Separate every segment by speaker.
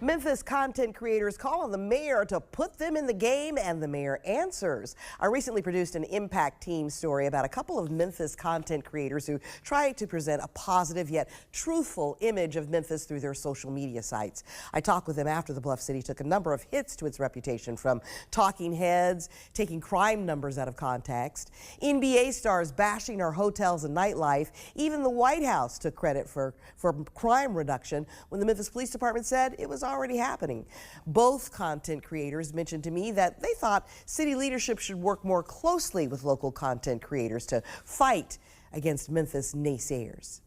Speaker 1: Memphis content creators call on the mayor to put them in the game, and the mayor answers. I recently produced an Impact Team story about a couple of Memphis content creators who try to present a positive yet truthful image of Memphis through their social media sites. I talked with them after the Bluff City took a number of hits to its reputation, from talking heads, taking crime numbers out of context, NBA stars bashing our hotels and nightlife. Even the White House took credit for crime reduction when the Memphis Police Department said it was already happening. Both content creators mentioned to me that they thought city leadership should work more closely with local content creators to fight against Memphis naysayers.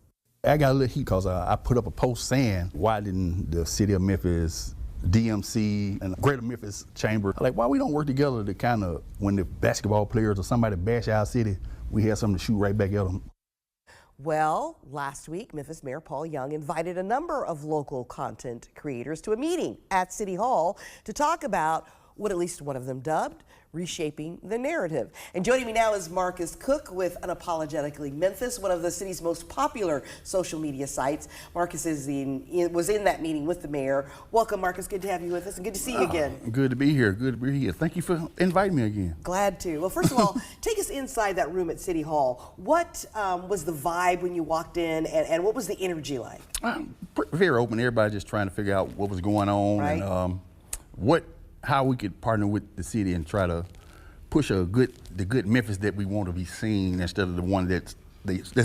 Speaker 2: I got a little heat because I put up a post saying, why didn't the city of Memphis, DMC, and the Greater Memphis Chamber, like, why we don't work together to kind of, when the basketball players or somebody bash our city, we have something to shoot right back at them.
Speaker 1: Well, last week, Memphis Mayor Paul Young invited a number of local content creators to a meeting at City Hall to talk about what at least one of them dubbed reshaping the narrative. And joining me now is Marques Cook with Unapologetically Memphis, one of the city's most popular social media sites. Marques was in that meeting with the mayor. Welcome, Marques. Good to have you with us, and good to see you again.
Speaker 2: Good to be here. Good to be here. Thank you for inviting me again.
Speaker 1: Glad to. Well, first of all, take us inside that room at City Hall. What was the vibe when you walked in, and what was the energy like?
Speaker 2: Very open. Everybody just trying to figure out what was going on, right, and how we could partner with the city and try to push the good Memphis that we want to be seen, instead of the one that's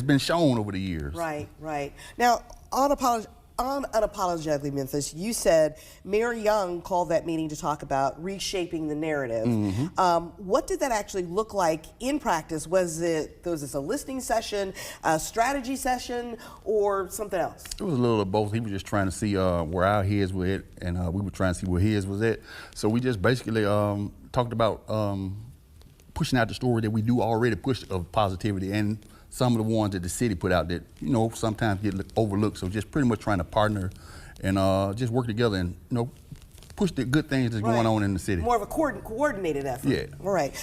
Speaker 2: been shown over the years. Right,
Speaker 1: right. Now, on Unapologetically Memphis, you said Mayor Young called that meeting to talk about reshaping the narrative. Mm-hmm. What did that actually look like in practice? Was this a listening session, a strategy session, or something else?
Speaker 2: It was a little of both. He was just trying to see where our heads were at, and we were trying to see where his was at. So we just basically talked about pushing out the story that we do already push of positivity, and some of the ones that the city put out that, you know, sometimes get overlooked. So just pretty much trying to partner and just work together and, you know, push the good things that's going on in the city.
Speaker 1: More of a coordinated effort.
Speaker 2: Yeah.
Speaker 1: All right.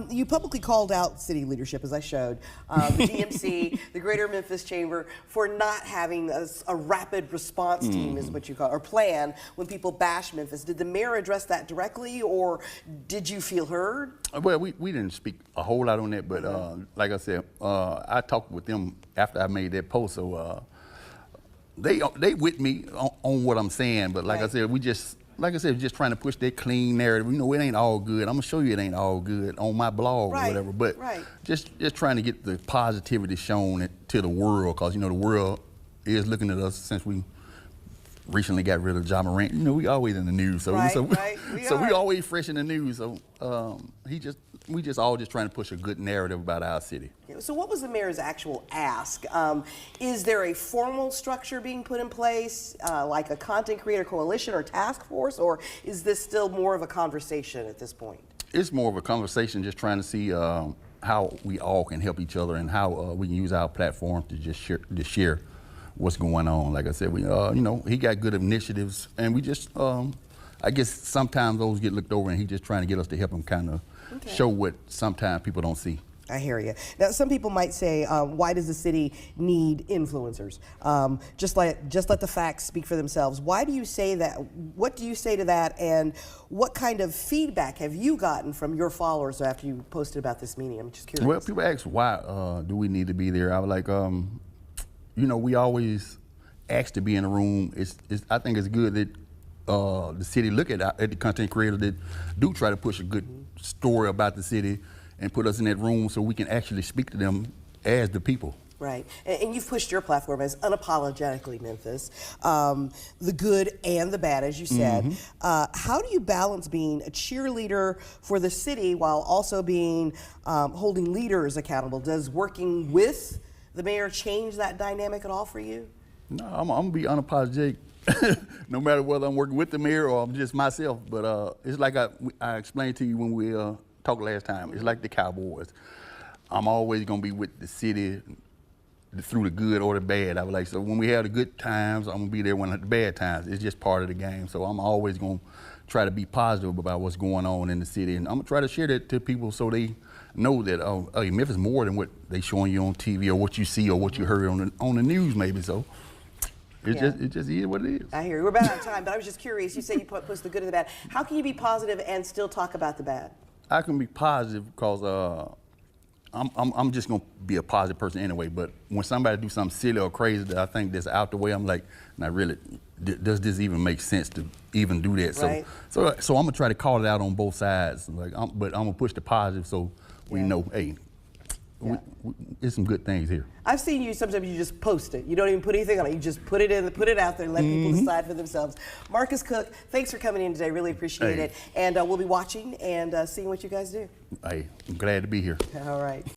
Speaker 1: You publicly called out city leadership, as I showed, the DMC, the Greater Memphis Chamber, for not having a rapid response team, is what you call it, or plan when people bash Memphis. Did the mayor address that directly, or did you feel heard?
Speaker 2: Well, we didn't speak a whole lot on that, but like I said, I talked with them after I made that post, so they with me on what I'm saying. But like I said, just trying to push that clean narrative. You know, it ain't all good. I'm gonna show you it ain't all good on my blog or whatever. But just trying to get the positivity shown to the world, because, you know, the world is looking at us since we recently got rid of John Morant. You know, we always in the news, so we always fresh in the news. So we just all trying to push a good narrative about our city.
Speaker 1: So what was the mayor's actual ask? Is there a formal structure being put in place, like a content creator coalition or task force, or is this still more of a conversation at this point?
Speaker 2: It's more of a conversation, just trying to see how we all can help each other and how we can use our platform to just share what's going on. Like I said, we, you know, he got good initiatives, and we just, I guess sometimes those get looked over, and he just trying to get us to help him kind of show what sometimes people don't see.
Speaker 1: I hear you. Now, some people might say, why does the city need influencers? Just let the facts speak for themselves. Why do you say that? What do you say to that? And what kind of feedback have you gotten from your followers after you posted about this meeting? I'm just curious.
Speaker 2: Well, people ask, why do we need to be there? I was like, you know, we always ask to be in a room. I think it's good that the city look at the content creators that do try to push a good story about the city and put us in that room so we can actually speak to them as the people.
Speaker 1: Right, and you've pushed your platform as Unapologetically Memphis, the good and the bad, as you said. How do you balance being a cheerleader for the city while also being holding leaders accountable? Does working with the mayor change that dynamic at all for you?
Speaker 2: No, I'm gonna be unapologetic, no matter whether I'm working with the mayor or I'm just myself. But it's like I explained to you when we talked last time. It's like the Cowboys. I'm always gonna be with the city through the good or the bad. I was like, so when we have the good times, I'm gonna be there when the bad times. It's just part of the game. So I'm always gonna try to be positive about what's going on in the city, and I'm gonna try to share that to people so they know that, oh, hey, Memphis is more than what they showing you on TV or what you see or what you heard on the news, maybe. So It just is what it is.
Speaker 1: I hear you. We're about out of time, but I was just curious. You say you push the good and the bad. How can you be positive and still talk about the bad?
Speaker 2: I can be positive because I'm just gonna be a positive person anyway. But when somebody do something silly or crazy that I think that's out the way, I'm like, now really, does this even make sense to even do that?
Speaker 1: Right.
Speaker 2: So I'm gonna try to call it out on both sides. But I'm gonna push the positive so we know, hey, there's some good things here.
Speaker 1: I've seen you, sometimes you just post it. You don't even put anything on it. You just put it out there and let people decide for themselves. Marques Cook, thanks for coming in today. Really appreciate it. And we'll be watching and seeing what you guys do.
Speaker 2: Hey, I'm glad to be here.
Speaker 1: All right.